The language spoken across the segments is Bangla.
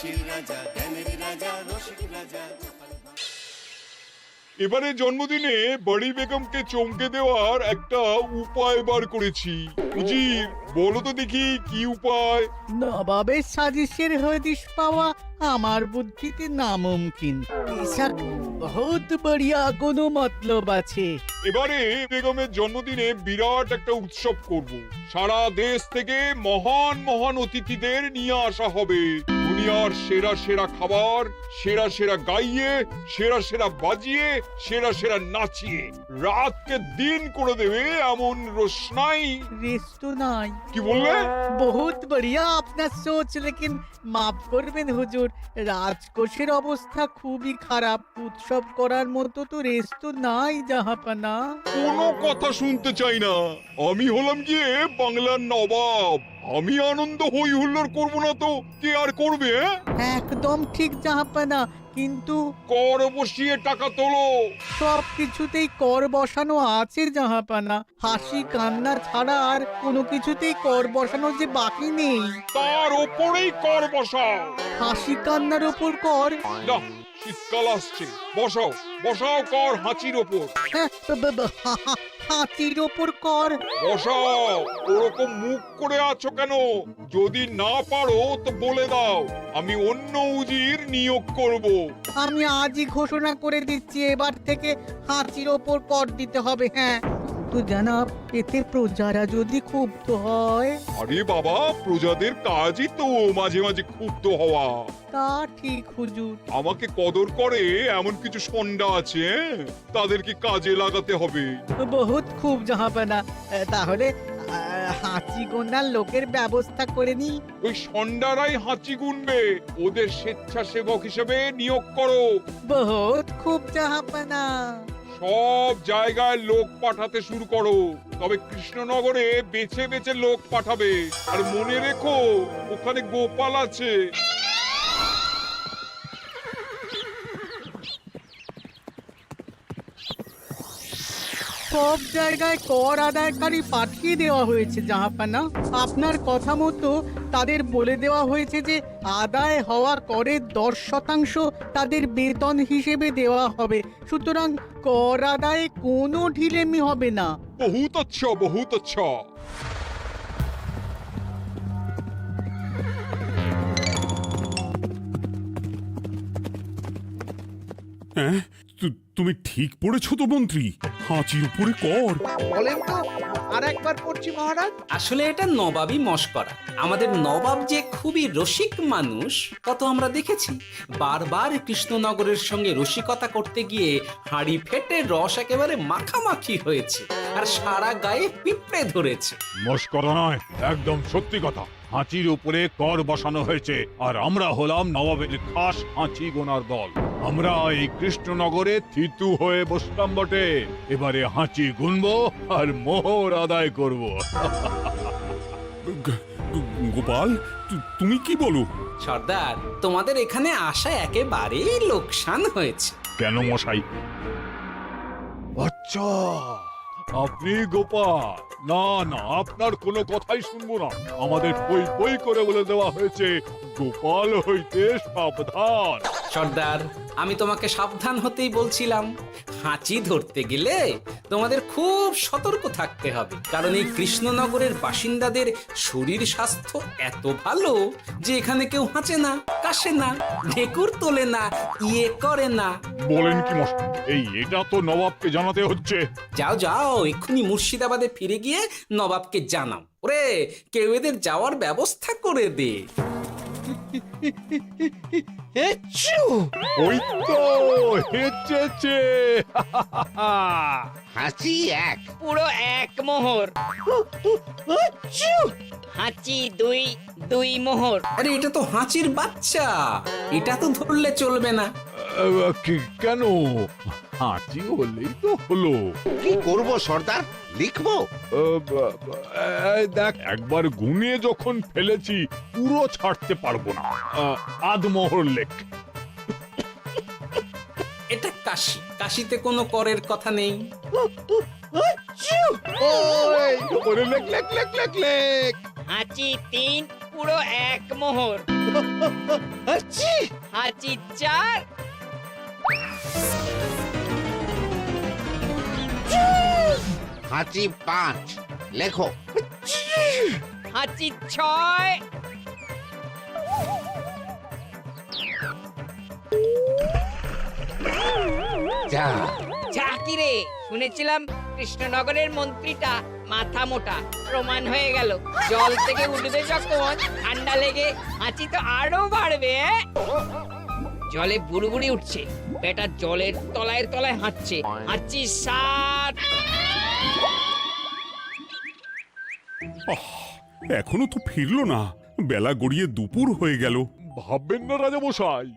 হাসির রাজা, জ্ঞানের রাজা, রসিক রাজা। এবারে জন্মদিনে বড়ি বেগমকে চমকে দেওয়ার একটা উপায় বার করেছি। উজির, বলো তো দেখি কি উপায়? নবাবের সাজিশের হদিশ পাওয়া আমার বুদ্ধিতে নামুমকিন। বেশক বহুত বড়িয়া কোনো মতলব আছে। এবারে বেগমের জন্মদিনে বিরাট একটা উৎসব করব। সারা দেশ থেকে মহান মহান অতিথিদের নিয়ে আসা হবে। দুনিয়ার সেরা সেরা খাবার, সেরা সেরা গাইয়ে, সেরা সেরা বাজিয়ে, সেরা সেরা নাচিয়ে রাতকে দিন করে দেবে এমন রোশনাই। রেস্ট নাই। কি বললে? বহুত বড়িয়া আপনার সোচ, লেকিন মাফ করবেন হুজুর, রাজকোষের অবস্থা খুবই খারাপ। উৎসব করার মতো তো রেস্ট নাই জাহাপানা। কোনো কথা শুনতে চাই না। আমি হলাম গিয়ে বাংলার নবাব। আমি আনন্দ হই হুল্লোড় করবো না তো কে আর করবে? একদম ঠিক জাহাপানা, কিন্তু কর বসিয়ে টাকা তোলো। সব কিছুতেই কর বসানো আছে জাহাপানা। হাসি কান্না ছাড়া আর কোনো কিছুতেই কর বসানো যে বাকি নেই। তার ওপরেই কর বসাও। হাসি কান্নার ওপর কর? না, শীতকাল আসছে, বসাও বসাও কর হাঁচির ওপর। হ্যাঁ, হাতির ওপর কর? বসাও। ওরকম মুখ করে আছো কেন? যদি না পারো তো বলে দাও, আমি অন্য উজির নিয়োগ করব। আমি আজই ঘোষণা করে দিচ্ছি, এবার থেকে হাতির ওপর কর দিতে হবে। হ্যাঁ, তো জানাব, এতে প্রজারা যদি ক্ষুব্ধ হয়? আরে বাবা, প্রজাদের কাজই তো মাঝে মাঝে ক্ষুব্ধ হওয়া। তা ঠিক হুজুর। আমাকে কদর করে এমন কিছু সন্ডা আছে, তাদেরকে কাজে লাগাতে হবে। বহুত খুব জাহাপানা। তাহলে হাঁচি গোনার লোকের ব্যবস্থা করে নি। ওই সন্ডারাই হাঁচি গুনবে। ওদের স্বেচ্ছাসেবক হিসেবে নিয়োগ করো। বহুত খুব জাহাপানা। সব জায়গায় লোক পাঠাতে শুরু করো। তবে কৃষ্ণনগরে বেছে বেছে লোক পাঠাবে। আর মনে রেখো, ওখানে গোপাল আছে। সব জায়গায় কর আদায়কারী পাঠিয়ে দেওয়া হয়েছে জাহাপানা। আপনার কথা মতো তাদের বলে দেওয়া হয়েছে যে আদায় হওয়া করের 10% তাদের বেতন হিসেবে দেওয়া হবে। সুতরাং কর আদায়ে কোনো ঢিলেমি হবে না। বহুত আচ্ছা, বহুত আচ্ছা। হ্যাঁ, তুমি ঠিক পড়েছো তো মন্ত্রী? হাঁচির উপরে কর? বলেন তো, আর একবার পড়ছি মহারাজ। আসলে এটা নবাবই মশকরা। আমাদের নবাব যে খুবই রসিক মানুষ তা তো আমরা দেখেছি। বারবার কৃষ্ণনগরের সঙ্গে রসিকতা করতে গিয়ে হাঁড়ি ফেটে রস একেবারে মাখামাখি হয়েছে, আর সারা গায়ে পিঁপড়ে ধরেছে। মস্করা নয়, একদম সত্যি কথা। হাঁচির উপরে কর বসানো হয়েছে, আর আমরা হলাম নবাবের খাস হাঁচি গোনার দল। আমরা এই কৃষ্ণনগরে থিতু হয়ে বসলাম বটে। এবারে হাঁচি গুনবো আর মোহর আদায় করব। গোপাল, তুমি কি বলো? সর্দার, তোমাদের এখানে আসা একেবারেই লোকসান হয়েছে। কেন মশাই? আচ্ছা, আপনি গোপাল? না না, আপনার কোনো কথাই শুনবো না। আমাদের পই পই করে বলে দেওয়া হয়েছে, গোপাল হইতে সাবধান। সর্দার, আমি তোমাকে সাবধান হতেই বলছিলাম। হাঁচি ধরতে গেলে তোমাদের খুব সতর্ক থাকতে হবে, কারণ এই কৃষ্ণনগরের বাসিন্দাদের শরীর স্বাস্থ্য এত ভালো যে এখানে কেউ হাঁচে না, কাশে না, ঢেকুর তোলে না, ইয়ে করে না। বলেন কি মশাই? এটা তো নবাবকে জানাতে হচ্ছে। যাও যাও, এক্ষুনি মুর্শিদাবাদে ফিরে গিয়ে নবাবকে জানাও। ওরে, কেউ এদের যাওয়ার ব্যবস্থা করে দে। ওই তো হেঁচেছে। হাসি এক, পুরো এক মোহর। হাঁচি দুই, দুই মোহর। আরে, এটা তো হাঁচির বাচ্চা, এটা তো ধরলে চলবে না। কেন? হাঁচি হলেই তো হলো। কি করব সর্দার? লিখবো? দেখ, একবার গুনে যখন ফেলেছি পুরো ছাড়তে পারবো না। আধমোহর লেখ। এটা কাশি, কাশিতে কোনো করের কথা নেই। ওরে লেখ লেখ লেখ লেখ লেখ। হাঁচি তিন, পুরো 1 মোহর। হাঁচি হাঁচি 4, হাঁচি 5 লেখো। হাঁচি 6, যা ঝাঁকি রে, শুনেছিলাম কৃষ্ণনগরের মন্ত্রীটা মাথা মোটা, প্রমাণ হয়ে গেল। জল থেকে উঠবে যখন ঠান্ডা লেগে হাঁচি তো আরো বাড়বে। জলে বুড়বুড়ি উঠছে, বেটা জলের তলায় তলায় হাঁটছে। হাঁচি 7, এখনো তো ফিরলো না, বেলা গড়িয়ে দুপুর হয়ে গেল। ভাববেন না রাজামশাই,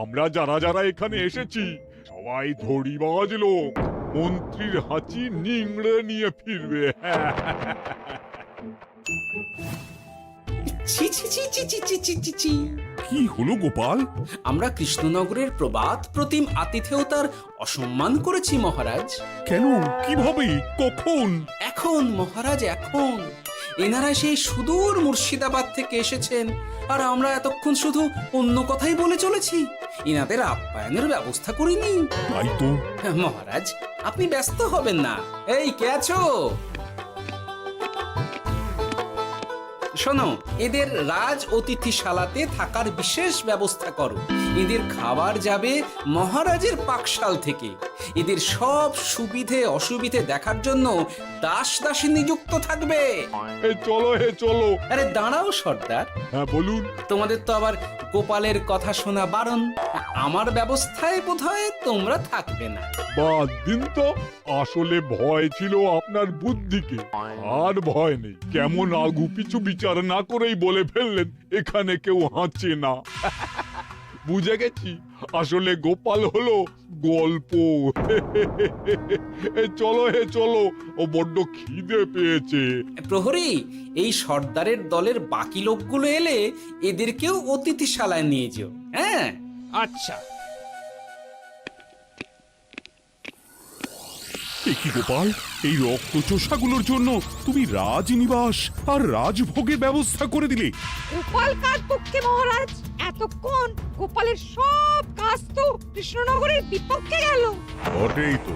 আমরা যারা যারা এখানে এসেছি সবাই ধড়িবাজ লোক। মন্ত্রীর হাঁচি নিংড়ে নিয়ে ফিরবে। ছি ছি ছি ছি ছি ছি ছি ছি ছি। কি হলো গোপাল? আমরা কৃষ্ণনগরের প্রবাদ প্রতিম আতিথেয়তার অসম্মান করেছি মহারাজ। কেন? কিভাবে? কখন? এখন মহারাজ, এখন এনারা সেই সুদূর মুর্শিদাবাদ থেকে এসেছেন, আর আমরা এতক্ষণ শুধু অন্য কথাই বলে চলেছি, এনাদের আপ্যায়নের ব্যবস্থা করিনি। তাই তো। মহারাজ, আপনি ব্যস্ত হবেন না। এই কে আছো? শোনো, এদের রাজ অতিথিশালাতে থাকার বিশেষ ব্যবস্থা করো। এদের খাবার যাবে মহারাজের পাকশাল থেকে। এদের সব সুবিধে অসুবিধে দেখার জন্য দাস দাসী নিযুক্ত থাকবে। এই চলো হে চলো। আরে দাঁড়াও সর্দার, হ্যাঁ বলুন। তোমাদের তো আবার গোপালের কথা শোনা বারণ। আমার ব্যবস্থায় বোধহয় তোমরা থাকবে না। বাদ দিন তো, আসলে ভয় ছিল আপনার বুদ্ধিকে, আর ভয় নেই। কেমন আগু পিছু বিচার না করেই বলে ফেললেন এখানে কেউ হাঁচে না। বুঝে গেছি, আসলে গোপাল হলো গল্প। চলো হে চলো, ও বড্ড খিদে পেয়েছে। প্রহরী, এই সর্দারের দলের বাকি লোকগুলো এলে এদেরকেও অতিথিশালায় নিয়ে যেও। হ্যাঁ, আচ্ছা। এ কি গোপাল, এই রক্তচোষাগুলোর জন্য তুমি রাজনিবাস আর রাজভোগের ব্যবস্থা করে দিলে? গোপাল কার পক্ষে মহারাজ? এতক্ষণ গোপালের সব কাজ তো কৃষ্ণনগরের বিপক্ষে গেল। বটেই তো,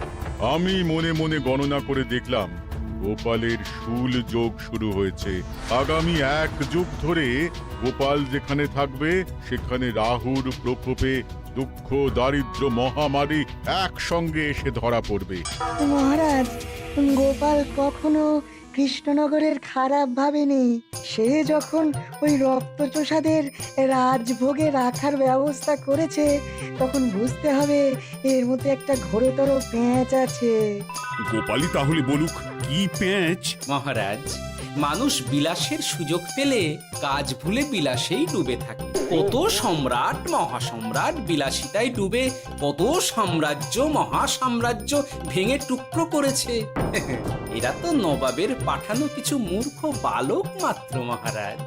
আমি মনে মনে গণনা করে দেখলাম গোপালের শুল যোগ শুরু হয়েছে। আগামী 1 যুগ ধরে গোপাল যেখানে থাকবে সেখানে রাহুর প্রকোপে দুঃখ দারিদ্র মহামারী একসঙ্গে এসে ধরা পড়বে। মহারাজ, গোপাল কখনো কৃষ্ণনগরের খারাপ ভাবেনি। সে যখন ওই রক্তচোষাদের রাজভোগে রাখার ব্যবস্থা করেছে, তখন বুঝতে হবে এর মধ্যে একটা ঘোরতর পেঁচ আছে। গোপালই তাহলে বলুক কি পেঁচ। মহারাজ, মানুষ বিলাসের সুযোগ পেলে কাজ ভুলে বিলাসেই ডুবে থাকে। কত সম্রাট মহাসম্রাট বিলাসিতায় ডুবে কত সাম্রাজ্য মহাসাম্রাজ্য ভেঙে টুকরো করেছে। এরা তো নবাবের পাঠানো কিছু মূর্খ বালক মাত্র মহারাজ।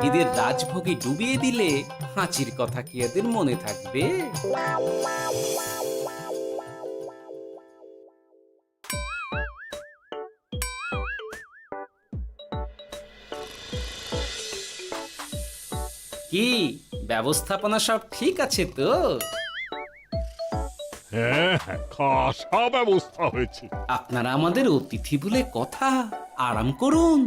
এদের রাজভোগে ডুবিয়ে দিলে হাঁচির কথা কি এদের মনে থাকবে? কি ব্যবস্থাপনা সব ঠিক আছে তো? হ্যাঁ হ্যাঁ, খাসা ব্যবস্থা হয়েছে। আপনারা আমাদের অতিথি বলে কথা, আরাম করুন।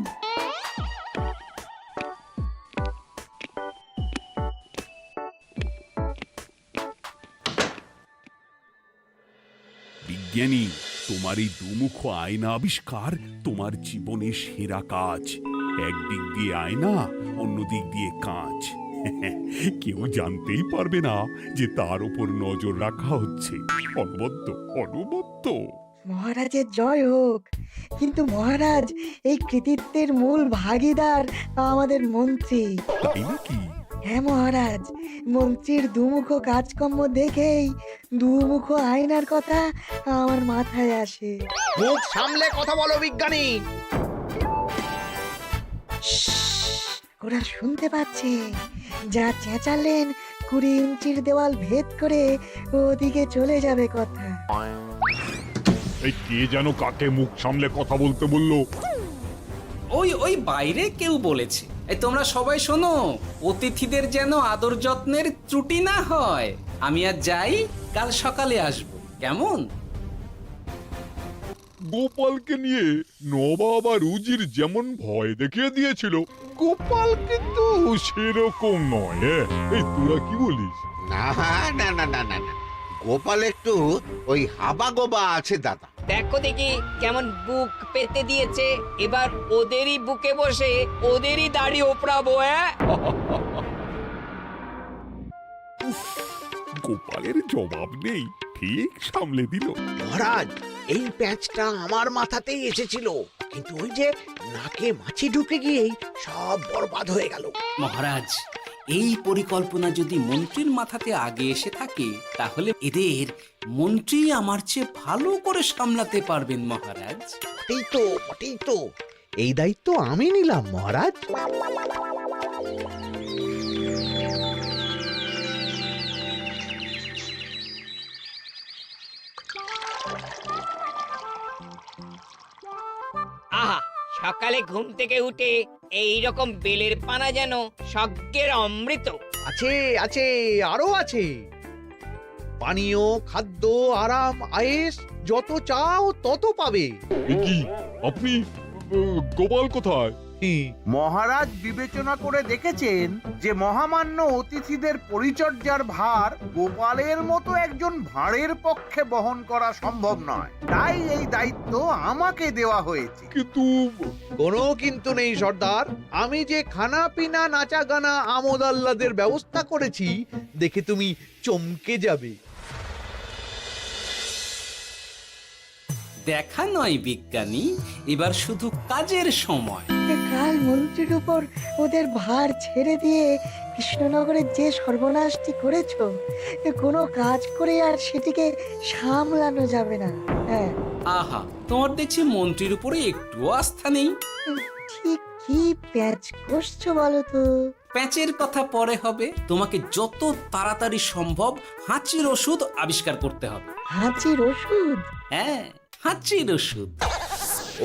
বিজ্ঞানী, তোমার এই দুমুখ আয়না আবিষ্কার তোমার জীবনের সেরা কাজ। একদিক দিয়ে আয়না, অন্য দিক দিয়ে কাঁচ। কেউ জানতেই পারবে না যে তার উপর নজর রাখা হচ্ছে। অনবদ্য অনবদ্য। মহারাজের জয় হোক। কিন্তু মহারাজ, এই কৃতিত্বের মূল ভাগীদার আমাদের মন্ত্রী। তাই নাকি? হ্যাঁ মহারাজ, মন্ত্রীর দুমুখ কাজকর্ম দেখেই দুমুখ আয়নার কথা আমার মাথায় আসে। মুখ সামলে কথা বলো বিজ্ঞানী। ওরা শুনতে পাচ্ছে। যা চেঁচালেন 20 ইঞ্চির দেওয়াল ভেদ করে ওদিকে চলে যাবে কথা। এই কে যেন কাকে মুখ সামলে কথা বলতে বললো? ওই ওই বাইরে কেউ বলেছে। এই তোমরা সবাই শোনো, অতিথিদের যেন আদর যত্নের ত্রুটি না হয়। আমি আর যাই, কাল সকালে আসবো, কেমন? গোপালকে নিয়ে নবাব আর উজির যেমন ভয় দেখিয়ে দিয়েছিল, গোপাল কিন্তু সেরকম নয়। এই তোরা কি বলিস? না না না না না না, গোপাল একটু ওই হাবা গোবা আছে দাদা। দেখো দেখি কেমন বুক পেতে দিয়েছে। এবার ওদেরই বুকে বসে ওদেরই দাড়ি ওপরাবো। গোপালের জবাব নেই, ঠিক সামলে দিল। মহারাজ, এই প্যাঁচটা আমার মাথাতেই এসেছিল, কিন্তু ওই যে নাকে মাছি ঢুকে গিয়েই সব বরবাদ হয়ে গেল। মহারাজ, এই পরিকল্পনা যদি মন্ত্রীর মাথাতে আগে এসে থাকে, তাহলে এদের মন্ত্রী আমার চেয়ে ভালো করে সামলাতে পারবেন মহারাজ। বটেই তো, এই দায়িত্ব আমি নিলাম মহারাজ। আহা, সকালে ঘুম থেকে উঠে এই রকম বেলের পানা যেন স্বর্গের অমৃত। আছে আছে, আরো আছে। পানীয়, খাদ্য, আরাম, আয়েশ, যত চাও তত পাবে। এ কি, আপনি গোপাল কোথায়? মহারাজ বিবেচনা করে দেখেছেন যে মহামান্য অতিথিদের পরিচর্যার ভার গোপালের মতো একজন ভাঁড়ের পক্ষে বহন করা সম্ভব নয়, তাই এই দায়িত্ব আমাকে দেওয়া হয়েছে। কিন্তু কোনো কিন্তু নেই সর্দার, আমি যে খানা পিনা নাচা গানা আমোদ আহ্লাদের ব্যবস্থা করেছি দেখে তুমি চমকে যাবে। দেখা নয় বিজ্ঞানী, এবার শুধু কাজের সময়। কাল মন্ত্রীর উপর ওদের ভার ছেড়ে দিয়ে কৃষ্ণনগরের যে সর্বনাশটি করেছো, কোনো কাজ করে আর সেটিকে সামলানো যাবে না। হ্যাঁ, আহা, তোমার দেখছি মন্ত্রীর উপরে একটুও আস্থা নেই। ঠিক কি প্যাচ করছো বলো তো? প্যাচের কথা পরে হবে, তোমাকে যত তাড়াতাড়ি সম্ভব হাঁচির ওষুধ আবিষ্কার করতে হবে। হাঁচির ওষুধ? হ্যাঁ, হাঁচির ওষুধ।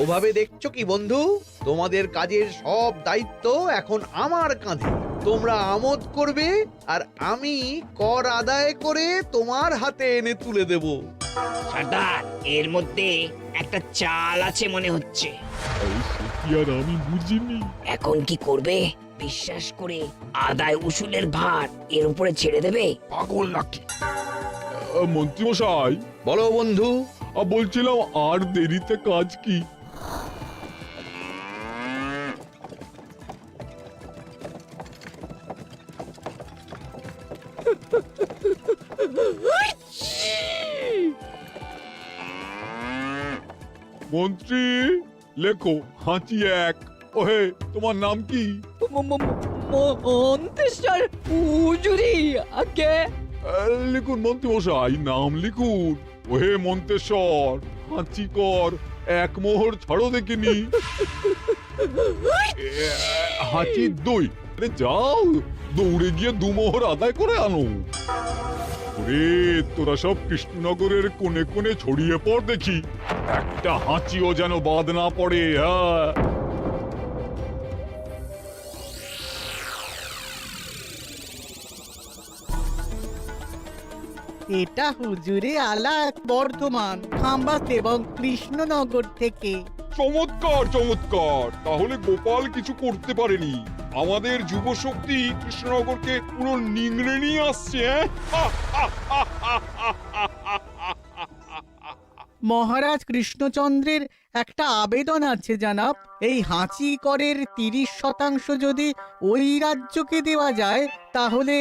ওভাবে দেখছো কি বন্ধু, তোমাদের কাজের সব দায়িত্ব এখন আমার কাঁধে। তোমরা আমোদ করবে আর আমি কর আদায় করে তোমার হাতে এনে তুলে দেব। সর্দার, এর মধ্যে একটা চাল আছে মনে হচ্ছে। কি আর আমি বুঝিনি। এখন কি করবে? বিশ্বাস করে আদায় উসুলের ভার এর উপরে ছেড়ে দেবে? পাগল নাকি? মন্ত্রী মশাই, বলো বন্ধু। বলছিলাম আর দেরিতে কাজ কি? মন্ত্রী, লেখো হাঁচি এক। ওহে, তোমার নাম কি? মন্ত্রেশ্বর হুজুরি আগে। লিখুন মন্ত্রী মশাই, নাম লিখুন। ওহে মন্তেশ্বর, হাঁচি কর, এক মোহর ছাড়ো দেখিনি। হাঁচি দুই। আরে যাও, দৌড়ে গিয়ে দু মোহর আদায় করে আনো। ওরে, তোরা সব কৃষ্ণনগরের কোণে কোণে ছড়িয়ে পড় দেখি, একটা হাঁচিও যেন বাদ না পড়ে। হ্যাঁ, এটা হুজুরে আলা বর্ধমান, খাম্বাস এবং কৃষ্ণনগর থেকে। চমৎকার চমৎকার। তাহলে গোপাল কিছু করতে পারেনি, আমাদের যুব শক্তি কৃষ্ণনগরকে পুরো নিংড়ে নিয়ে আসছে। মহারাজ কৃষ্ণচন্দ্রের একটা আবেদন আছে জানাব। এই হাঁচি করের 30% যদি ওই রাজ্যকে দেওয়া যায়, তাহলে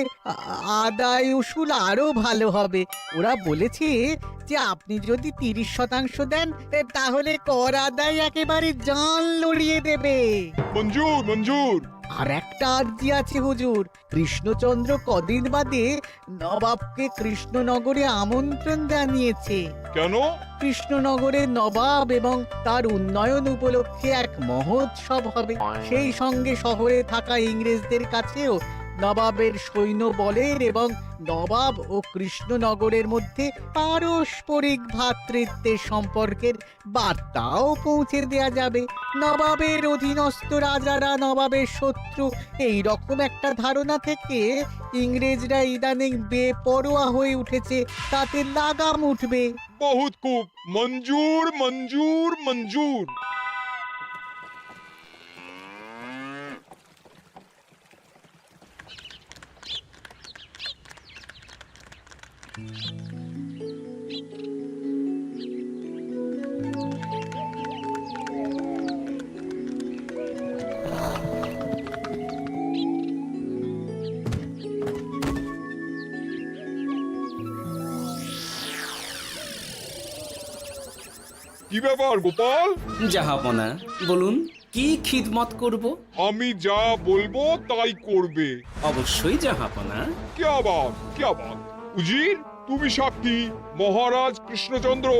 আদায় উসুল আরো ভালো হবে। ওরা বলেছে যে আপনি যদি 30% দেন, তাহলে কর আদায় একেবারে জান লড়িয়ে দেবে। মঞ্জুর মঞ্জুর। আর একটা আর্জি আছে হুজুর, কৃষ্ণচন্দ্র কদিন বাদে নবাবকে কৃষ্ণনগরে আমন্ত্রণ জানিয়েছে। কেন? কৃষ্ণনগরের নবাব এবং তার উন্নয়ন উপলক্ষে এক মহোৎসব হবে। সেই সঙ্গে শহরে থাকা ইংরেজদের কাছেও নবাবের সৈন্য বলের এবং নবাব ও কৃষ্ণনগরের মধ্যে পারস্পরিক ভ্রাতৃত্বের সম্পর্কের বার্তাও পৌঁছে দেয়া যাবে। নবাবের অধীনস্থ রাজারা নবাবের শত্রু, এই রকম একটা ধারণা থেকে ইংরেজরা ইদানিং বেপরোয়া হয়ে উঠেছে, তাতে লাগাম উঠবে। বহুত খুব, মঞ্জুর মঞ্জুর মঞ্জুর। কি ব্যাপার গোপাল? জাহাপনা বলুন, কি খিদমত করব? আমি যা বলবো তাই করবে। অবশ্যই জাহাপনা। क्या बात উজির, তুমি সাক্ষী, মহারাজ কৃষ্ণচন্দ্র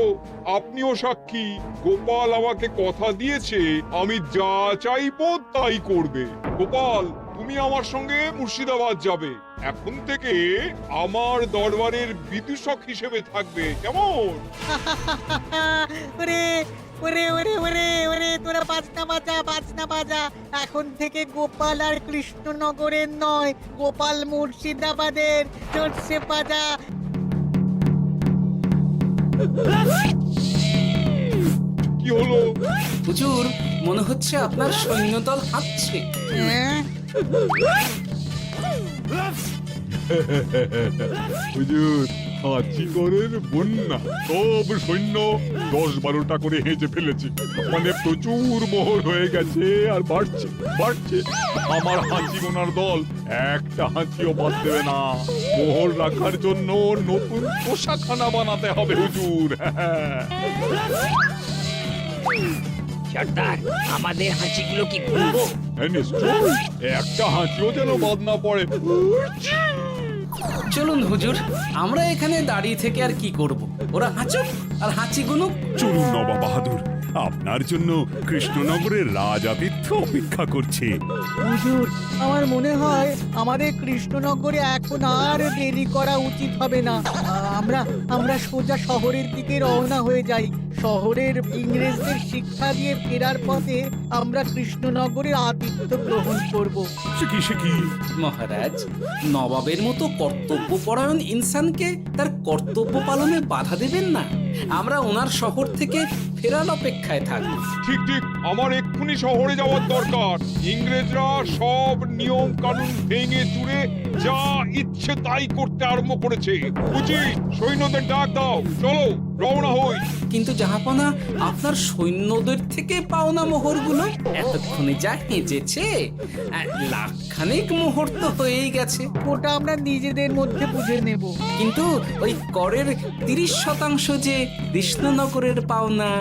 আপনিও সাক্ষী। গোপাল আমাকে কথা দিয়েছে আমি যা চাইবো তাই করবে। গোপাল, তুমি আমার সঙ্গে মুর্শিদাবাদ যাবে। এখন থেকে আমার দরবারের বিদূষক হিসেবে থাকবে, কেমন? ওরে ওরে ওরে ওরে ওরে, তোরা বাজনা বাজা। এখন থেকে গোপাল আর কৃষ্ণনগরের নয়, গোপাল মুর্শিদাবাদের। চড়ছে বাজা। কি হলো? হুজুর, মনে হচ্ছে আপনার সৈন্যদল হাঁটছে। হ্যাঁ? হুজুর, হাঁচিকরের বন্যা সব সৈন্য 10-12টা করে হেঁচে ফেলেছে। মানে প্রচুর মোহর হয়ে গেছে আর বাড়ছে। আমার হাঁচি গোনার দল একটা হাঁচিও বাদ দেবে না। মোহর রাখার জন্য নতুন পোশাকখানা বানাতে হবে হুজুর। সর্দার, আমাদের হাঁচিগুলো কি খুলবো? হ্যাঁ, নিশ্চয়ই। একটা হাঁচিও যেন বাদ না পড়ে। চলুন হুজুর, আমরা এখানে দাঁড়িয়ে থেকে আর কি করব? ওরা হাঁচুক আর হাঁচি গুনুক। চলুন নবাব বাহাদুর, আপনার জন্য কৃষ্ণনগরের রাজাতীর্থ অপেক্ষা করছে। হুজুর, আমার মনে হয় আমাদের কৃষ্ণনগরে এখন আর দেরি করা উচিত হবে না। আমরা সোজা শহরের দিকে রওনা হয়ে যাই। শহরের ইংরেজদের শিক্ষা দিয়ে ফেরার পথে আমরা কৃষ্ণনগরের আতিথ্য গ্রহণ করব। সে কি? মহারাজ, নবাবের মতো কর্তব্যপরায়ণ ইনসানকে তার কর্তব্য পালনে বাধা দেবেন না। আমরা ওনার শহর থেকে ফেরার অপেক্ষায় থাকবো। ঠিক, আমার এক্ষুনি শহরে যাওয়ার দরকার। ইংরেজরা সব নিয়ম কানুন ভেঙে চুরে যা ইচ্ছে তাই করতে আরম্ভ করেছে। উচিত সৈন্যদের ডাক দাও, চলো রওনা হই। কিন্তু জাহাপনা, আপনার সৈন্যদের থেকে পাওনা মোহরগুলো এতক্ষণে যা হেঁচেছে, লাখখানেক মোহর তো হয়েই গেছে। ওটা আমরা নিজেদের মধ্যে বুঝে নেব। কিন্তু ওই করের 30% যে কৃষ্ণনগরের পাওনা।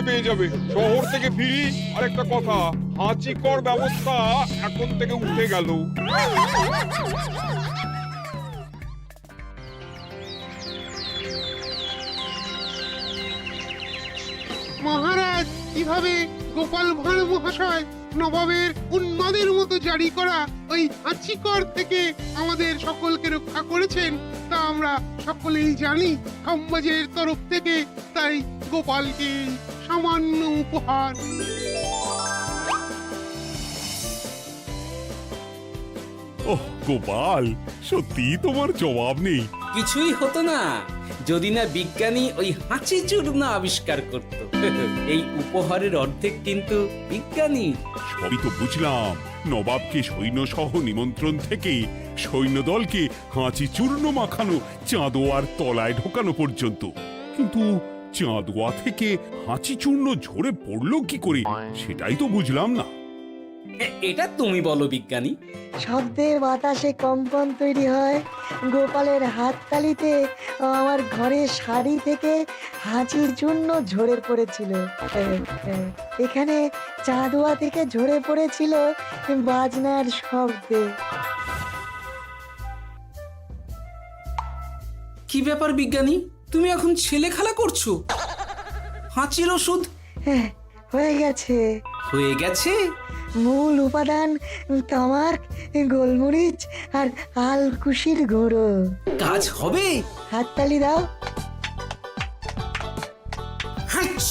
পেয়ে যাবে। শহর থেকে ফিরি। আরেকটা কথা, হাঁচিকর ব্যবস্থা এখন থেকে উঠে গেল। মহারাজ, কিভাবে গোপাল ভাঁড় মহাশয় নবাবের উন্মাদের মতো জারি করা ওই হাঁচিকর থেকে আমাদের সকলকে রক্ষা করেছেন তা আমরা সকলেই জানি। খাম্বাজের তরফ থেকে তাই গোপালকে সামান্য উপহার। ওহ গোপাল, সত্যি তোমার জবাব নেই। কিছুই হতো না যদি না বিজ্ঞানী ওই হাঁচি চূর্ণ আবিষ্কার করত। এই উপহারের অর্ধেক কিন্তু বিজ্ঞানী। সবই তো বুঝলাম, নবাবকে সৈন্য সহ নিমন্ত্রণ থেকে সৈন্যদলকে হাঁচি চূর্ণ মাখানো, চাঁদোয়ার তলায় ঢোকানো পর্যন্ত। কিন্তু চাঁদোয়া থেকে হাঁচি চূর্ণ ঝরে পড়লো কি করে, সেটাই তো বুঝলাম না। এটা তুমি বলো বিজ্ঞানী। শব্দে বাতাসে কম্পন তৈরি হয়। গোপালের হাততালিতে আমার ঘরের শাড়ি থেকে হাঁচির জন্য ঝরে পড়েছিল। এখানে চাঁদোয়া থেকে ঝরে পড়েছিল বাজনার শব্দে। কি ব্যাপার বিজ্ঞানী, তুমি এখন ছেলে খেলা করছো? হাঁচির ওষুধ হয়ে গেছে। হয়ে গেছে? মূল উপাদান তামাক, গোলমরিচ আর আলকুশির গুঁড়ো। কাজ হবে? হাততালি দাও। হাইচ!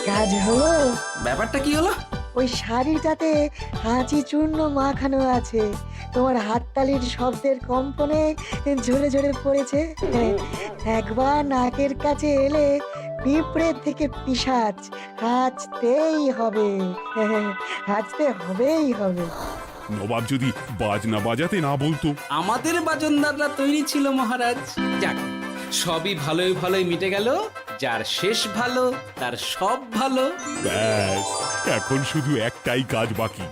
কাজ হলো। ব্যাপারটা কি হলো? ওই শাড়িটাতে হাঁচি চূর্ণ মাখানো আছে, তোমার হাততালির শব্দের কম্পনে ঝরে ঝরে পড়েছে। একবার নাকের কাছে এলে পিঁপড়ের থেকে পিশাচ হাঁচতেই হবে, হাঁচতে হবেই হবে। নবাব যদি বাজনা বাজাতে না বলতো। আমাদের বাজনদাররা তৈরি ছিল মহারাজ। যাক, সবই ভালোই ভালোই মিটে গেল। যার শেষ ভালো তার সব ভালো। ব্যাস, এখন শুধু একটাই কাজ বাকি।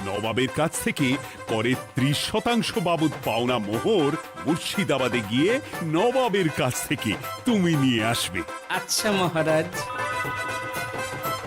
নবাবের কাছ থেকে করের 30% বাবদ পাওনা মোহর মুর্শিদাবাদে গিয়ে নবাবের কাছ থেকে তুমি নিয়ে আসবে। আচ্ছা মহারাজ।